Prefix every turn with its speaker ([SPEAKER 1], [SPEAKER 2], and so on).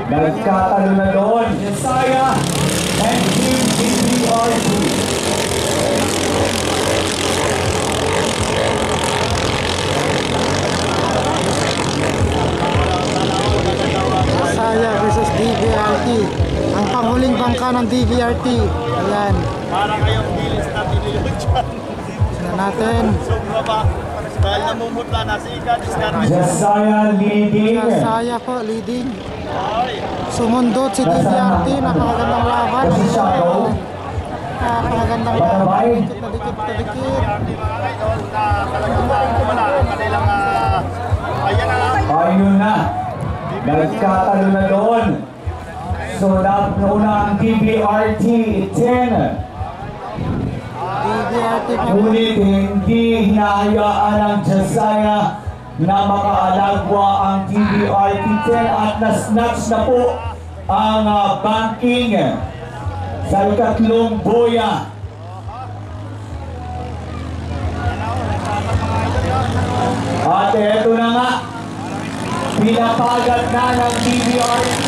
[SPEAKER 1] Nagkatalo na doon. Yesaya and Team DBRT.
[SPEAKER 2] Yesaya versus DBRT. Ang panghuling bangka ng DBRT. Ayan.
[SPEAKER 3] Para kayong bilis na tinilog dyan.
[SPEAKER 2] Tignan natin.
[SPEAKER 3] Sobra ba? Dahil namumutla na si Ika.
[SPEAKER 1] Yesaya leading.
[SPEAKER 2] Yesaya po leading.
[SPEAKER 3] Ay.
[SPEAKER 2] Sumundot si DBRT. Napakagandang laban. Napakagandang laban. Dikit na dikit na dikit.
[SPEAKER 1] Ayun na. Nagkatalo na doon. So, nauna ang DBRT 10.
[SPEAKER 2] DBRT po.
[SPEAKER 1] Ngunit hindi hinahayaan ng Yesaya na makaalagwa ang DBRT 10 at na-snatch na po ang banking sa ikatlong boya. At eto na nga, pinapagat na ng DBRT